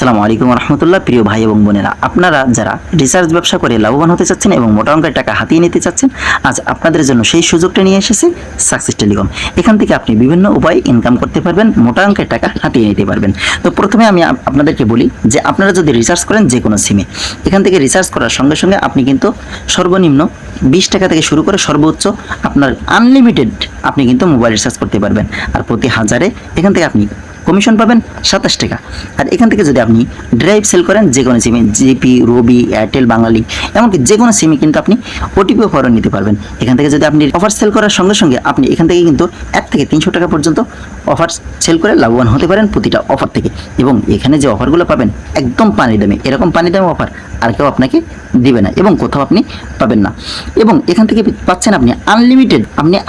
আসসালামু আলাইকুম রহমতুল্লাহ। প্রিয় ভাই এবং বোনেরা, আপনারা যারা রিসার্চ ব্যবসা করে লাভবান হতে চাচ্ছেন এবং মোটা অঙ্কের টাকা হাতিয়ে নিতে চাচ্ছেন, আজ আপনাদের জন্য সেই সুযোগটা নিয়ে এসেছে সাকসেস টেলিকম। এখান থেকে আপনি বিভিন্ন উপায়ে ইনকাম করতে পারবেন, মোটা অঙ্কের টাকা হাতিয়ে নিতে পারবেন। তো প্রথমে আমি আপনাদেরকে বলি যে আপনারা যদি রিচার্জ করেন যে কোনো সিমে, এখান থেকে রিচার্জ করার সঙ্গে সঙ্গে আপনি কিন্তু সর্বনিম্ন 20 টাকা থেকে শুরু করে সর্বোচ্চ আপনার আনলিমিটেড আপনি কিন্তু মোবাইল রিচার্জ করতে পারবেন। আর প্রতি হাজারে এখান থেকে আপনি কমিশন পাবেন 27 টাকা। আর এখান থেকে যদি আপনি ড্রাইভ সেল করেন যে কোনো সিমে, জিপি, রবি, এয়ারটেল, বাঙালি, এমনকি যে কোনো সিমে কিন্তু আপনি ওটিপি অফারও নিতে পারবেন। এখান থেকে যদি আপনি অফার সেল করার সঙ্গে সঙ্গে আপনি এখান থেকে কিন্তু 1 থেকে 300 টাকা পর্যন্ত অফার সেল করে লাভবান হতে পারেন প্রতিটা অফার থেকে। এবং এখানে যে অফারগুলো পাবেন একদম পানি দামে, এরকম পানি দামে অফার আর কেউ আপনাকে দিবে না এবং কোথাও আপনি পাবেন না। এবং এখান থেকে পাচ্ছেন আপনি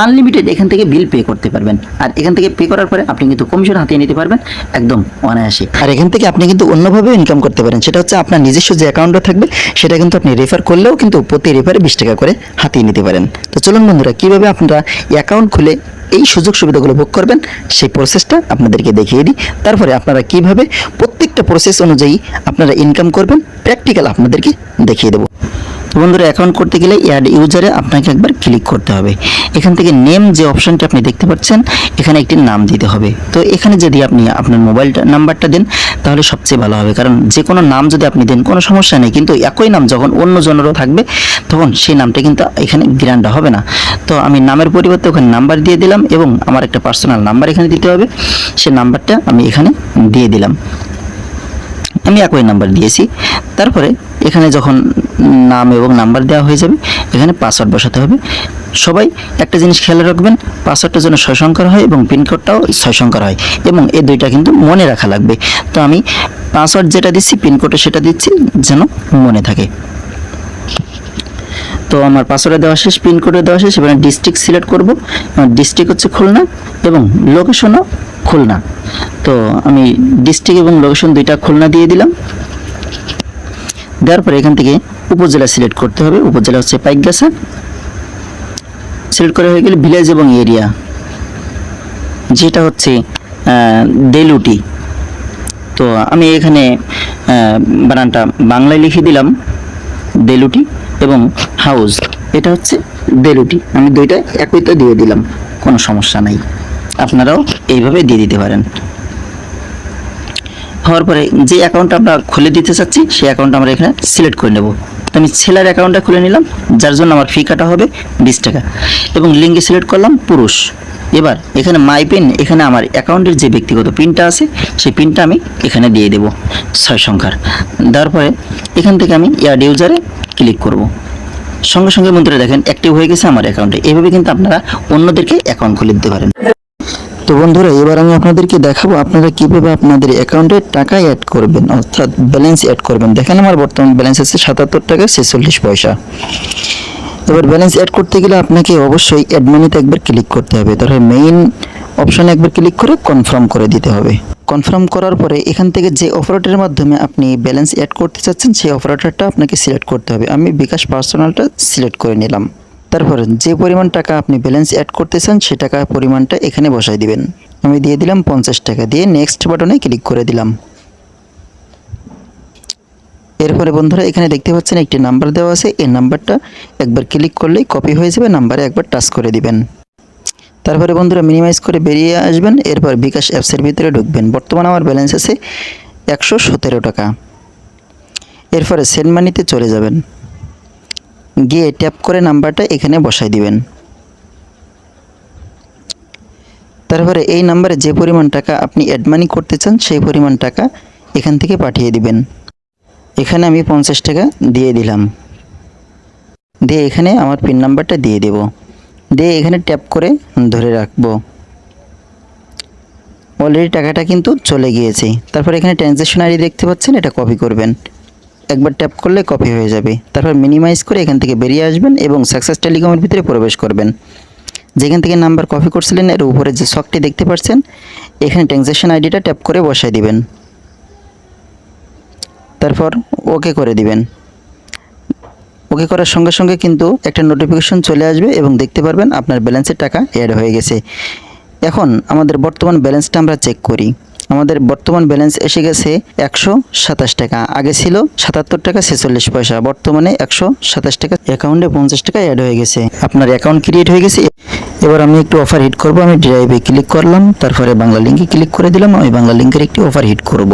আনলিমিটেড এখান থেকে বিল পে করতে পারবেন। আর এখান থেকে পে করার পরে আপনি কিন্তু কমিশন হাতিয়ে নিতে পারবেন একদম অনায়াসে। আর এখান থেকে আপনি কিন্তু অন্যভাবে ইনকাম করতে পারেন, সেটা হচ্ছে আপনার নিজস্ব যে অ্যাকাউন্টটা থাকবে সেটা কিন্তু আপনি রেফার করলেও কিন্তু প্রতি রেফারে 20 টাকা করে হাতিয়ে নিতে পারেন। তো চলুন বন্ধুরা, কীভাবে আপনারা অ্যাকাউন্ট খুলে এই সুযোগ সুবিধাগুলো ভোগ করবেন সেই প্রসেসটা আপনাদেরকে দেখিয়ে দিই। তারপরে আপনারা কিভাবে প্রত্যেকটা প্রসেস অনুযায়ী আপনারা ইনকাম করবেন প্র্যাকটিক্যাল আপনাদেরকে দেখিয়ে দেবো। তো বন্ধুরা, অ্যাকাউন্ট করতে গেলে অ্যাড ইউজারে আপনাকে একবার ক্লিক করতে হবে। এখান থেকে নেম যে অপশনটা আপনি দেখতে পাচ্ছেন, এখানে একটি নাম দিতে হবে। তো এখানে যদি আপনি আপনার মোবাইল নাম্বারটা দেন তাহলে সবচেয়ে ভালো হবে, কারণ যে কোনো নাম যদি আপনি দেন কোনো সমস্যা নেই, কিন্তু একই নাম যখন অন্য জনেরও থাকবে তখন সেই নামটা কিন্তু এখানে গ্র্যান্ড হবে না। তো আমি নামের পরিবর্তে ওখানে নাম্বার দিয়ে দিলাম এবং আমার একটা পার্সোনাল নাম্বার এখানে দিতে হবে, সে নাম্বারটা আমি এখানে দিয়ে দিলাম। আমি একই নাম্বার দিয়েছি। তারপরে এখানে যখন নাম এবং নাম্বার দেওয়া হয়ে যাবে, এখানে পাসওয়ার্ড বসাতে হবে। সবাই একটা জিনিস খেয়াল রাখবেন, পাসওয়ার্ডটা যেন 6 সংখ্যার হয় এবং পিনকোডটাও 6 সংখ্যার হয়, এবং এই দুইটা কিন্তু মনে রাখা লাগবে। তো আমি পাসওয়ার্ড যেটা দিচ্ছি, পিনকোডে সেটা দিচ্ছি যেন মনে থাকে। তো আমার পাসওয়ার্ডে দেওয়া শেষ, পিনকোডে দেওয়া শেষ। এবার ডিস্ট্রিক্ট সিলেক্ট করব। আমার ডিস্ট্রিক্ট হচ্ছে খুলনা এবং লোকেশনও খুলনা। তো আমি ডিস্ট্রিক্ট এবং লোকেশন দুইটা খুলনা দিয়ে দিলাম। দেওয়ার পরে এখান থেকে উপজেলা সিলেক্ট করতে হবে। উপজেলা হচ্ছে পাইকগাছা। সিলেক্ট করা হয়ে গেলে ভিলেজ এবং এরিয়া যেটা হচ্ছে দেলুটি। তো আমি এখানে বানানটা বাংলায় লিখে দিলাম দেলুটি, এবং হাউস এটা হচ্ছে দেলুটি। আমি দুইটা একইটা দিয়ে দিলাম, কোনো সমস্যা নাই, আপনারাও এইভাবে দিয়ে দিতে পারেন। হওয়ার পরে যে অ্যাকাউন্ট আমরা খুলে দিতে চাচ্ছি সেই অ্যাকাউন্ট আমরা এখানে সিলেক্ট করে নেব। তো আমি ছেলের অ্যাকাউন্টটা খুলে নিলাম, যার জন্য আমার ফি কাটা হবে 20 টাকা, এবং লিঙ্কে সিলেক্ট করলাম পুরুষ। এবার এখানে মাই পিন, এখানে আমার অ্যাকাউন্টের যে ব্যক্তিগত পিনটা আছে সেই পিনটা আমি এখানে দিয়ে দেব 6 সংখ্যার। দেওয়ার পরে এখান থেকে আমি অ্যাড ইউজারে ক্লিক করব। সঙ্গে সঙ্গে বন্ধুরা দেখেন অ্যাক্টিভ হয়ে গেছে আমার অ্যাকাউন্টে। এইভাবে কিন্তু আপনারা অন্যদেরকে অ্যাকাউন্ট খুলে দিতে পারেন। তো বন্ধুরা, এবার আমি আপনাদেরকে দেখাবো আপনারা কিভাবে আপনাদের অ্যাকাউন্টে টাকা অ্যাড করবেন, অর্থাৎ ব্যালেন্স অ্যাড করবেন। দেখেন আমার বর্তমান ব্যালেন্স আছে 77 টাকা 46 পয়সা। এবার ব্যালেন্স অ্যাড করতে গেলে আপনাকে অবশ্যই অ্যাড মানিতে একবার ক্লিক করতে হবে। তারপরে মেইন অপশানে একবার ক্লিক করে কনফার্ম করে দিতে হবে। কনফার্ম করার পরে এখান থেকে যে অপারেটরের মাধ্যমে আপনি ব্যালেন্স অ্যাড করতে চাচ্ছেন সেই অপারেটরটা আপনাকে সিলেক্ট করতে হবে। আমি বিকাশ পার্সোনালটা সিলেক্ট করে নিলাম। তারপর যে পরিমাণ টাকা আপনি ব্যালেন্স অ্যাড করতে চান সে টাকা পরিমাণটা এখানে বসাই দিবেন। আমি দিয়ে দিলাম 50 টাকা, দিয়ে নেক্সট বাটনে ক্লিক করে দিলাম। এরপরে বন্ধুরা এখানে দেখতে পাচ্ছেন একটি নাম্বার দেওয়া আছে, এই নাম্বারটা একবার ক্লিক করলেই কপি হয়ে যাবে, নাম্বারে একবার টাচ করে দিবেন। তারপরে বন্ধুরা মিনিমাইজ করে বেরিয়ে আসবেন। এরপর বিকাশ অ্যাপসের ভিতরে ঢুকবেন। বর্তমানে আমার ব্যালেন্স আছে 117 টাকা। এরপরে সেন্ড মানিতে চলে যাবেন, গিয়ে ট্যাপ করে নাম্বারটা এখানে বসাই দিবেন। তারপরে এই নাম্বারে যে পরিমাণ টাকা আপনি অ্যাড মানি করতে চান সেই পরিমাণ টাকা এখান থেকে পাঠিয়ে দিবেন। এখানে আমি 50 টাকা দিয়ে দিলাম, দিয়ে এখানে আমার পিন নাম্বারটা দিয়ে দেব, দিয়ে এখানে ট্যাপ করে ধরে রাখবো। অলরেডি টাকাটা কিন্তু চলে গিয়েছে। তারপর এখানে ট্রানজ্যাকশন আইডি দেখতে পাচ্ছেন, এটা কপি করবেন। একবার ট্যাপ করলে কপি হয়ে যাবে। তারপর মিনিমাইজ করে এখান থেকে বেরিয়ে আসবেন এবং সাকসেস টেলিকমের ভিতরে প্রবেশ করবেন। যেখান থেকে নাম্বার কপি করছিলেন এর উপরে যে ছকটি দেখতে পাচ্ছেন, এখানে ট্রানজ্যাকশন আইডিটা ট্যাপ করে বসাই দিবেন। তারপর ওকে করে দিবেন। ওকে করার সঙ্গে সঙ্গে কিন্তু একটা নোটিফিকেশন চলে আসবে এবং দেখতে পারবেন আপনার ব্যালেন্সের টাকা অ্যাড হয়ে গেছে। এখন আমাদের বর্তমান ব্যালেন্সটা আমরা চেক করি। আমাদের বর্তমান ব্যালেন্স এসে গেছে 127 টাকা। আগে ছিল 77 টাকা 46 পয়সা, বর্তমানে 127 টাকা। অ্যাকাউন্টে 50 টাকা অ্যাড হয়ে গেছে। আপনার অ্যাকাউন্ট ক্রিয়েট হয়ে গেছে। এবার আমি একটু অফার হিট করব। আমি ড্রাইভে ক্লিক করলাম, তারপরে বাংলা লিঙ্কে ক্লিক করে দিলাম। আমি বাংলা লিঙ্কের একটি অফার হিট করব।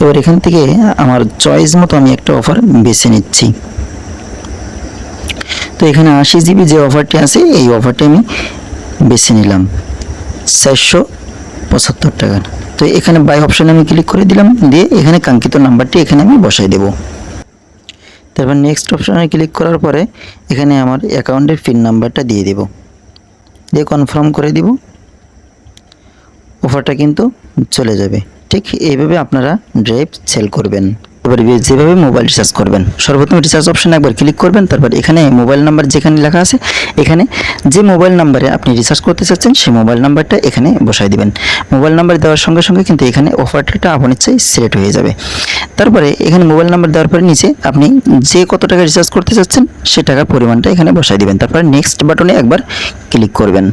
এবার এখান থেকে আমার চয়েস মতো আমি একটা অফার বেছে নিচ্ছি। তো এখানে 80 জিবি যে অফারটি আছে এই অফারটি আমি বেছে নিলাম 475 টাকা। তো এখানে বাই অপশানে আমি ক্লিক করে দিলাম, দিয়ে এখানে কাঙ্ক্ষিত নাম্বারটি এখানে আমি বসাই দেব। তারপর নেক্সট অপশানে ক্লিক করার পরে এখানে আমার অ্যাকাউন্টের পিন নাম্বারটা দিয়ে দেব, দিয়ে কনফার্ম করে দিব। অফারটা কিন্তু চলে যাবে। ঠিক এইভাবে আপনারা ড্রাইভ সেল করবেন। এবার যেভাবে মোবাইল রিচার্জ করবেন, সর্বপ্রথম রিচার্জ অপশানে একবার ক্লিক করবেন। তারপর এখানে মোবাইল নাম্বার যেখানে লেখা আছে, এখানে যে মোবাইল নাম্বারে আপনি রিচার্জ করতে চাচ্ছেন সেই মোবাইল নাম্বারটা এখানে বসাই দিবেন। মোবাইল নাম্বার দেওয়ার সঙ্গে সঙ্গে কিন্তু এখানে অফারটা আপন ইচ্ছায় সিলেক্ট হয়ে যাবে। তারপরে এখানে মোবাইল নাম্বার দেওয়ার পরে নিচে আপনি যে কত টাকা রিচার্জ করতে চাচ্ছেন সে টাকার পরিমাণটা এখানে বসাই দিবেন। তারপরে নেক্সট বাটনে একবার ক্লিক করবেন।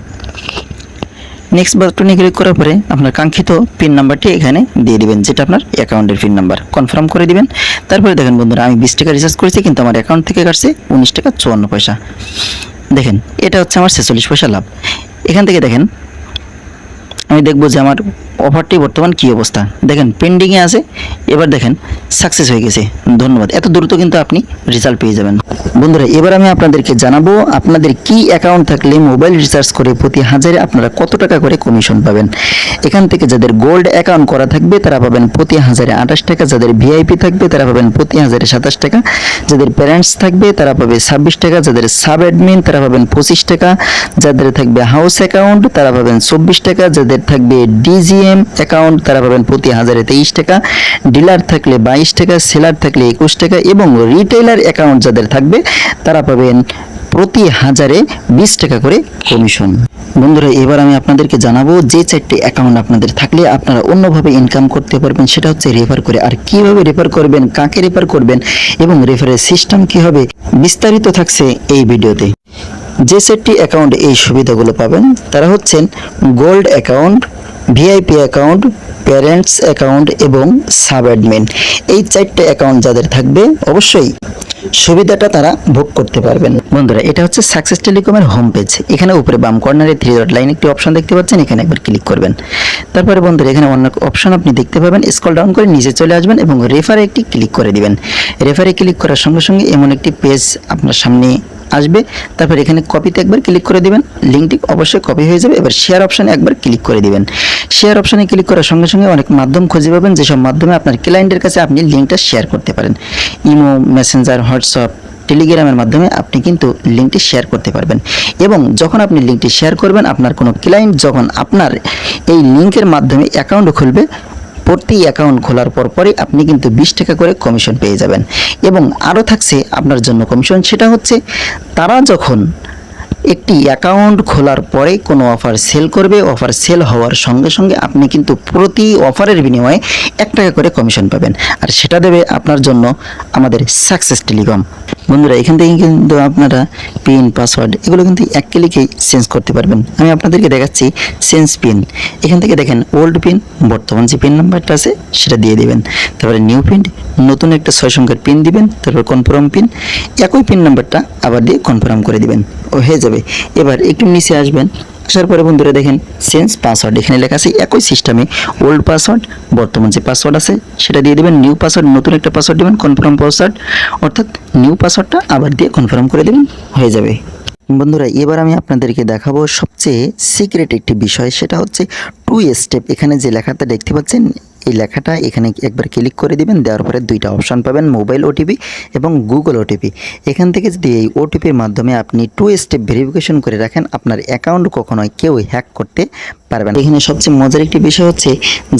নেক্সট বাটনে ক্লিক করার পরে আপনার কাঙ্ক্ষিত পিন নাম্বারটি এখানে দিয়ে দিবেন, যেটা আপনার অ্যাকাউন্টের পিন নাম্বার। কনফার্ম করে দিবেন। তারপরে দেখেন বন্ধুরা, আমি 20 টাকা রিচার্জ করেছি কিন্তু আমার অ্যাকাউন্ট থেকে কাটছে 19 টাকা 54 পয়সা। দেখেন এটা হচ্ছে আমার 46 পয়সা লাভ। এখান থেকে দেখেন আমি দেখবো যে আমার অফারটি বর্তমান কী অবস্থা। দেখেন পেন্ডিংয়ে আছে, এবার দেখেন সাকসেস হয়ে গেছে। ধন্যবাদ। এত দ্রুত কিন্তু আপনি রেজাল্ট পেয়ে যাবেন। বন্ধুরা এবার আমি আপনাদেরকে জানাবো আপনাদের কি অ্যাকাউন্ট থাকলে মোবাইল রিচার্জ করে প্রতি 1000-এ আপনারা কত টাকা করে কমিশন পাবেন। এখান থেকে যাদের গোল্ড অ্যাকাউন্ট করা থাকবে তারা পাবেন প্রতি 1000-এ 28 টাকা, যাদের ভিআইপি থাকবে তারা পাবেন প্রতি 1000-এ 27 টাকা, যাদের প্যারেন্টস থাকবে তারা পাবে 26 টাকা, যাদের সাব অ্যাডমিন তারা পাবেন 25 টাকা, যাদের থাকবে হাউস অ্যাকাউন্ট তারা পাবেন 24 টাকা, যাদের থাকবে ডিজিএম অ্যাকাউন্ট তারা পাবেন প্রতি 1000-এ 23 টাকা, ডিলার থাকলে 22 টাকা, সেলার থাকলে 21 টাকা এবং রিটেইলার অ্যাকাউন্ট যাদের থাকবে তারা পাবেন প্রতি 1000-এ 20 টাকা করে কমিশন। বন্ধুরা এবার আমি আপনাদেরকে জানাবো যে 4টি অ্যাকাউন্ট আপনাদের থাকলে আপনারা অন্যভাবে ইনকাম করতে পারবেন, সেটা হচ্ছে রেফার করে। আর কিভাবে রেফার করবেন, কাকে রেফার করবেন এবং রেফারের সিস্টেম কি হবে বিস্তারিত থাকছে এই ভিডিওতে। যে 4টি অ্যাকাউন্ট এই সুবিধাগুলো পাবেন তারা হচ্ছেন gold account, VIP account, parents account এবং সাব অ্যাডমিন। এই 4টে অ্যাকাউন্ট যাদের থাকবে অবশ্যই সুবিধাটা তারা ভোগ করতে পারবেন। বন্ধুরা এটা হচ্ছে সাকসেস টেলিকমের হোম পেজ। এখানে উপরে বাম কর্নারে 3 ডট লাইন একটি অপশন দেখতে পাচ্ছেন, এখানে একবার ক্লিক করবেন। তারপরে বন্ধুরা এখানে অনেক অপশন আপনি দেখতে পাবেন, স্ক্রল ডাউন করে নিচে চলে আসবেন এবং রেফারে একটি ক্লিক করে দিবেন। রেফারে ক্লিক করার সঙ্গে সঙ্গে এমন একটি পেজ আপনার সামনে আসবে। তারপর এখানে কপিতে একবার ক্লিক করে দিবেন, লিঙ্কটি অবশ্যই কপি হয়ে যাবে। এবার শেয়ার অপশানে একবার ক্লিক করে দিবেন। শেয়ার অপশানে ক্লিক করার সঙ্গে সঙ্গে অনেক মাধ্যম খুঁজে পাবেন, যেসব মাধ্যমে আপনার ক্লায়েন্টের কাছে আপনি লিঙ্কটা শেয়ার করতে পারেন। ইমো, মেসেঞ্জার, হোয়াটসঅ্যাপ, টেলিগ্রামের মাধ্যমে আপনি কিন্তু লিঙ্কটি শেয়ার করতে পারবেন। এবং যখন আপনি লিঙ্কটি শেয়ার করবেন, আপনার কোনো ক্লায়েন্ট যখন আপনার এই লিঙ্কের মাধ্যমে অ্যাকাউন্ট খুলবে, প্রতি অ্যাকাউন্ট খোলার পরই আপনি কিন্তু 20 টাকা করে কমিশন পেয়ে যাবেন। এবং আরও থাকছে আপনার জন্য কমিশন, সেটা হচ্ছে তারা যখন একটি অ্যাকাউন্ট খোলার পরে কোনো অফার সেল করবে, অফার সেল হওয়ার সঙ্গে সঙ্গে আপনি কিন্তু প্রতি অফারের বিনিময়ে 1 টাকা করে কমিশন পাবেন। আর সেটা দেবে আপনার জন্য আমাদের সাকসেস টেলিকম। বন্ধুরা এখান থেকে কিন্তু আপনারা পিন, পাসওয়ার্ড এগুলো কিন্তু এক ক্লিকেই চেঞ্জ করতে পারবেন। আমি আপনাদেরকে দেখাচ্ছি চেঞ্জ পিন। এখান থেকে দেখেন ওল্ড পিন, বর্তমান যে পিন নাম্বারটা আছে সেটা দিয়ে দিবেন। তারপরে নিউ পিন, নতুন একটা 6 সংখ্যার পিন দিবেন। তারপর কনফার্ম পিন, একই পিন নাম্বারটা আবার দিয়ে কনফার্ম করে দিবেন, ও হয়ে যাবে। এবার একটু নিচে আসবেন, আসার পরে বন্ধুরা দেখেন চেঞ্জ পাসওয়ার্ড, এখানে লেখা আছে একই সিস্টেমে ওল্ড পাসওয়ার্ড, বর্তমান যে পাসওয়ার্ড আছে সেটা দিয়ে দেবেন। নিউ পাসওয়ার্ড, নতুন একটা পাসওয়ার্ড দেবেন। কনফার্ম পাসওয়ার্ড অর্থাৎ নিউ পাসওয়ার্ডটা আবার দিয়ে কনফার্ম করে দেবেন, হয়ে যাবে। বন্ধুরা এবার আমি আপনাদেরকে দেখাবো সবচেয়ে সিক্রেট একটি বিষয়, সেটা হচ্ছে 2 স্টেপ। এখানে যে লেখাটা দেখতে পাচ্ছেন এই লেখাটা এখানে একবার ক্লিক করে দিবেন। দেওয়ার পরে 2টা অপশন পাবেন, মোবাইল ওটিপি এবং গুগল ওটিপি। এখান থেকে যদি এই ওটিপির মাধ্যমে আপনি 2 স্টেপ ভেরিফিকেশন করে রাখেন, আপনার অ্যাকাউন্ট কখনোই কেউ হ্যাক করতে পারবেন। এখানে সবচেয়ে মজার একটি বিষয় হচ্ছে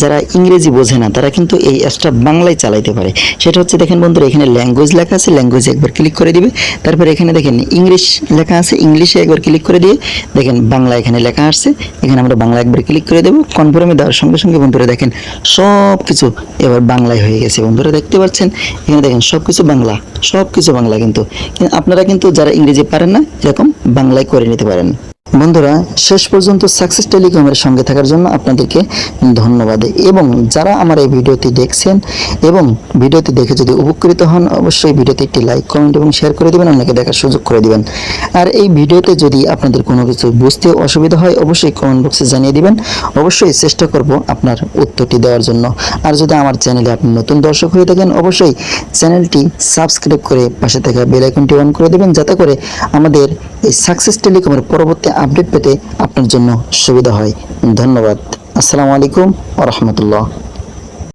যারা ইংরেজি বোঝে না তারা কিন্তু এই অ্যাপসটা বাংলায় চালাইতে পারে। সেটা হচ্ছে দেখেন বন্ধুরা এখানে ল্যাঙ্গুয়েজ লেখা আছে, ল্যাঙ্গুয়েজে একবার ক্লিক করে দিবে। তারপরে এখানে দেখেন ইংলিশ লেখা আছে, ইংলিশে একবার ক্লিক করে দিয়ে দেখেন বাংলা এখানে লেখা আসছে, এখানে আমরা বাংলা একবার ক্লিক করে দেবো। কনফার্মে দেওয়ার সঙ্গে সঙ্গে বন্ধুরা দেখেন সব কিছু এবার বাংলায় হয়ে গেছে। বন্ধুরা দেখতে পাচ্ছেন এখানে দেখেন সব কিছু বাংলা, সব কিছু বাংলা। কিন্তু আপনারা কিন্তু যারা ইংরেজি পারেন না এরকম বাংলায় করে নিতে পারেন। বন্ধুরা, শেষ পর্যন্ত সাকসেস টেলিকমের সঙ্গে থাকার জন্য আপনাদেরকে ধন্যবাদ। এবং যারা আমার এই ভিডিওটি দেখছেন এবং ভিডিওটি দেখে যদি উপকৃত হন, অবশ্যই ভিডিওতে একটি লাইক, কমেন্ট এবং শেয়ার করে দেবেন, অন্যকে দেখার সুযোগ করে দিবেন। আর এই ভিডিওতে যদি আপনাদের কোনো কিছু বুঝতে অসুবিধা হয়, অবশ্যই কমেন্ট বক্সে জানিয়ে দিবেন। অবশ্যই চেষ্টা করব আপনার উত্তরটি দেওয়ার জন্য। আর যদি আমার চ্যানেলে আপনি নতুন দর্শক হয়ে থাকেন, অবশ্যই চ্যানেলটি সাবস্ক্রাইব করে পাশে থাকা বেল আইকনটি অন করে দেবেন, যাতে করে আমাদের এই সাকসেস টেলিকমের পরবর্তী আপডেট পেতে আপনার জন্য সুবিধা হয়। ধন্যবাদ। আসসালামু আলাইকুম ওয়া রাহমাতুল্লাহ।